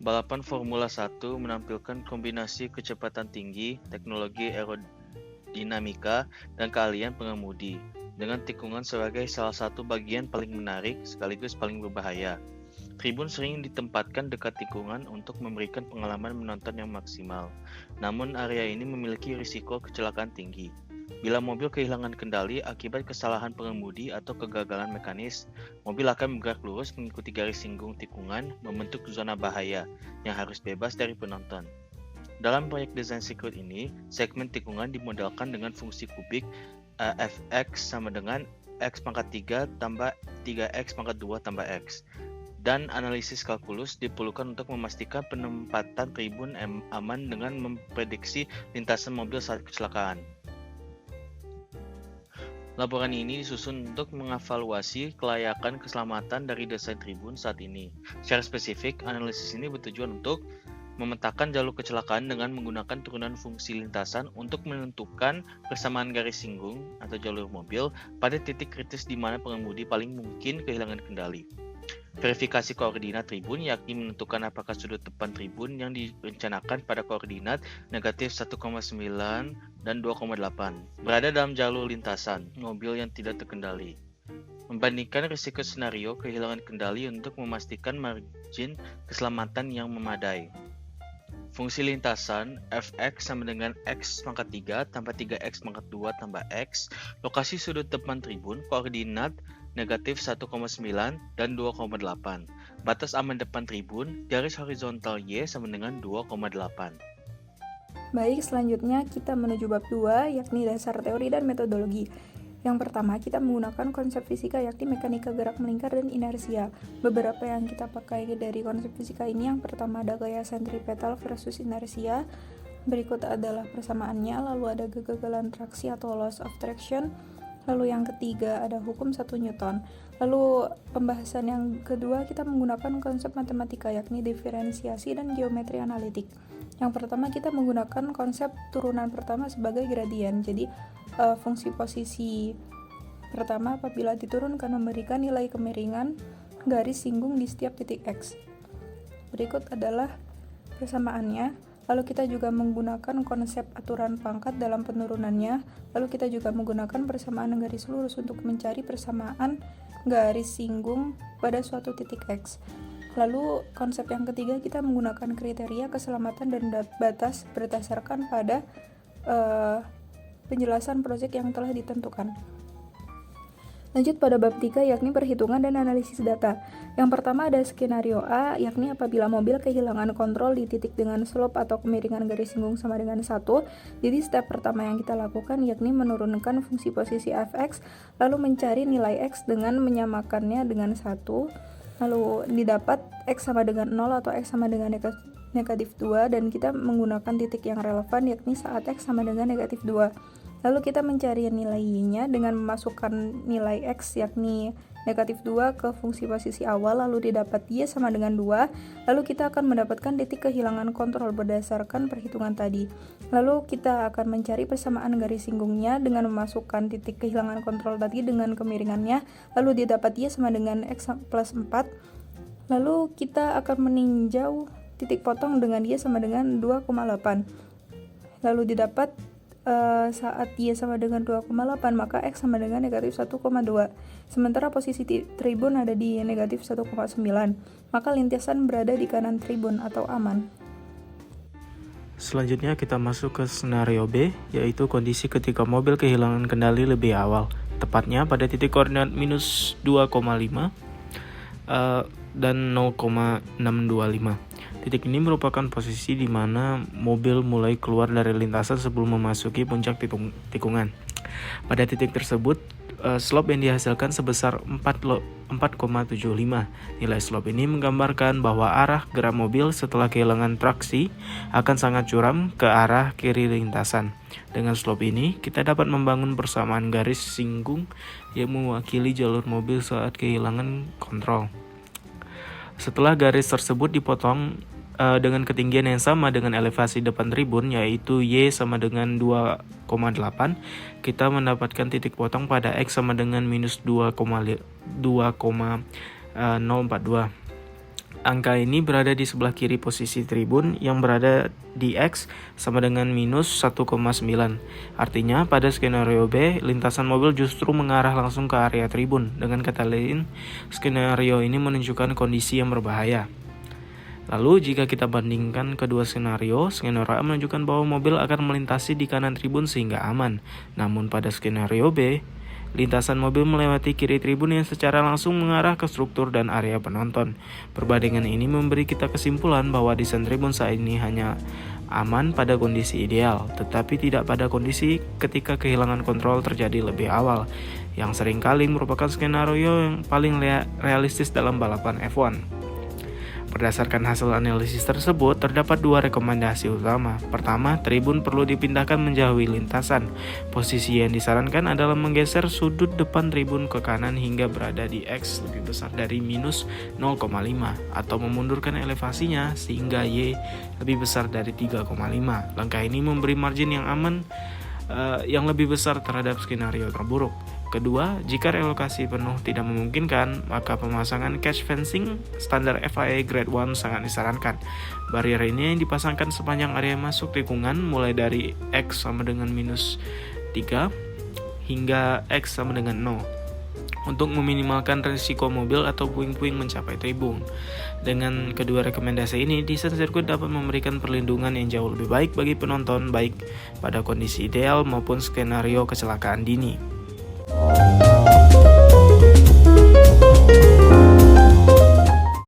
Balapan Formula 1 menampilkan kombinasi kecepatan tinggi, teknologi aerodinamika, dan keahlian pengemudi, dengan tikungan sebagai salah satu bagian paling menarik sekaligus paling berbahaya. Tribun sering ditempatkan dekat tikungan untuk memberikan pengalaman menonton yang maksimal. Namun area ini memiliki risiko kecelakaan tinggi. Bila mobil kehilangan kendali akibat kesalahan pengemudi atau kegagalan mekanis, mobil akan bergerak lurus mengikuti garis singgung tikungan, membentuk zona bahaya yang harus bebas dari penonton. Dalam proyek desain sirkuit ini, segmen tikungan dimodelkan dengan fungsi kubik fx sama dengan x pangkat 3 tambah 3x pangkat 2 tambah x. Dan analisis kalkulus diperlukan untuk memastikan penempatan tribun aman dengan memprediksi lintasan mobil saat kecelakaan. Laporan ini disusun untuk mengevaluasi kelayakan keselamatan dari desain tribun saat ini. Secara spesifik, analisis ini bertujuan untuk memetakan jalur kecelakaan dengan menggunakan turunan fungsi lintasan untuk menentukan persamaan garis singgung atau jalur mobil pada titik kritis di mana pengemudi paling mungkin kehilangan kendali. Verifikasi koordinat tribun yakni menentukan apakah sudut depan tribun yang direncanakan pada koordinat negatif 1,9 dan 2,8 berada dalam jalur lintasan mobil yang tidak terkendali. Membandingkan risiko senario kehilangan kendali untuk memastikan margin keselamatan yang memadai. Fungsi lintasan fx sama dengan x pangkat 3 tambah 3x pangkat 2 tambah x, lokasi sudut depan tribun, koordinat negatif 1,9 dan 2,8. Batas aman depan tribun, garis horizontal Y sama dengan 2,8. Baik, selanjutnya kita menuju bab 2, yakni dasar teori dan metodologi. Yang pertama, kita menggunakan konsep fisika yakni mekanika gerak melingkar dan inersia. Beberapa yang kita pakai dari konsep fisika ini, yang pertama ada gaya sentripetal versus inersia. Berikut adalah persamaannya, lalu ada kegagalan traksi atau loss of traction. Lalu yang ketiga ada hukum 1 Newton. Lalu pembahasan yang kedua kita menggunakan konsep matematika yakni diferensiasi dan geometri analitik. Yang pertama kita menggunakan konsep turunan pertama sebagai gradien. Jadi fungsi posisi pertama apabila diturunkan memberikan nilai kemiringan garis singgung di setiap titik X. Berikut adalah persamaannya. Lalu kita juga menggunakan konsep aturan pangkat dalam penurunannya. Lalu kita juga menggunakan persamaan garis lurus untuk mencari persamaan garis singgung pada suatu titik X. Lalu konsep yang ketiga kita menggunakan kriteria keselamatan dan batas berdasarkan pada penjelasan proyek yang telah ditentukan. Lanjut pada bab 3 yakni perhitungan dan analisis data. Yang pertama ada skenario A yakni apabila mobil kehilangan kontrol di titik dengan slope atau kemiringan garis singgung sama dengan 1. Jadi step pertama yang kita lakukan yakni menurunkan fungsi posisi fx lalu mencari nilai x dengan menyamakannya dengan 1. Lalu didapat x sama dengan 0 atau x sama dengan negatif 2 dan kita menggunakan titik yang relevan yakni saat x sama dengan negatif 2. Lalu kita mencari nilai y-nya dengan memasukkan nilai x yakni negatif 2 ke fungsi posisi awal lalu didapat y sama dengan 2. Lalu kita akan mendapatkan titik kehilangan kontrol berdasarkan perhitungan tadi. Lalu kita akan mencari persamaan garis singgungnya dengan memasukkan titik kehilangan kontrol tadi dengan kemiringannya. Lalu didapat y sama dengan x plus 4. Lalu kita akan meninjau titik potong dengan y sama dengan 2,8. Lalu didapat saat y sama dengan 2,8 maka x sama dengan negatif 1,2. Sementara posisi tribun ada di negatif 1,9 maka lintasan berada di kanan tribun atau aman. Selanjutnya kita masuk ke skenario B, yaitu kondisi ketika mobil kehilangan kendali lebih awal, tepatnya pada titik koordinat minus 2,5 dan 0,625. Titik ini merupakan posisi di mana mobil mulai keluar dari lintasan sebelum memasuki puncak tikungan. Pada titik tersebut, slope yang dihasilkan sebesar 4,75. Nilai slope ini menggambarkan bahwa arah gerak mobil setelah kehilangan traksi akan sangat curam ke arah kiri lintasan. Dengan slope ini, kita dapat membangun persamaan garis singgung yang mewakili jalur mobil saat kehilangan kontrol. Setelah garis tersebut dipotong dengan ketinggian yang sama dengan elevasi depan tribun, yaitu Y sama dengan 2,8, kita mendapatkan titik potong pada X sama dengan minus 2,042. angka ini berada di sebelah kiri posisi tribun yang berada di X sama dengan minus 1,9. Artinya pada skenario B, lintasan mobil justru mengarah langsung ke area tribun. Dengan kata lain, skenario ini menunjukkan kondisi yang berbahaya. Lalu jika kita bandingkan kedua skenario A menunjukkan bahwa mobil akan melintasi di kanan tribun sehingga aman. Namun pada skenario B, lintasan mobil melewati kiri tribun yang secara langsung mengarah ke struktur dan area penonton. Perbandingan ini memberi kita kesimpulan bahwa desain tribun saat ini hanya aman pada kondisi ideal, tetapi tidak pada kondisi ketika kehilangan kontrol terjadi lebih awal, yang seringkali merupakan skenario yang paling realistis dalam balapan F1. Berdasarkan hasil analisis tersebut, terdapat dua rekomendasi utama. Pertama, tribun perlu dipindahkan menjauhi lintasan. Posisi yang disarankan adalah menggeser sudut depan tribun ke kanan hingga berada di X lebih besar dari minus 0,5 atau memundurkan elevasinya sehingga Y lebih besar dari 3,5. Langkah ini memberi margin yang aman yang lebih besar terhadap skenario terburuk. Kedua, jika relokasi penuh tidak memungkinkan, maka pemasangan catch fencing standar FIA Grade 1 sangat disarankan. Barrier ini yang dipasangkan sepanjang area masuk tikungan mulai dari X sama dengan minus 3 hingga X sama dengan 0 untuk meminimalkan risiko mobil atau puing-puing mencapai tribun. Dengan kedua rekomendasi ini, desain sirkuit dapat memberikan perlindungan yang jauh lebih baik bagi penonton, baik pada kondisi ideal maupun skenario kecelakaan dini.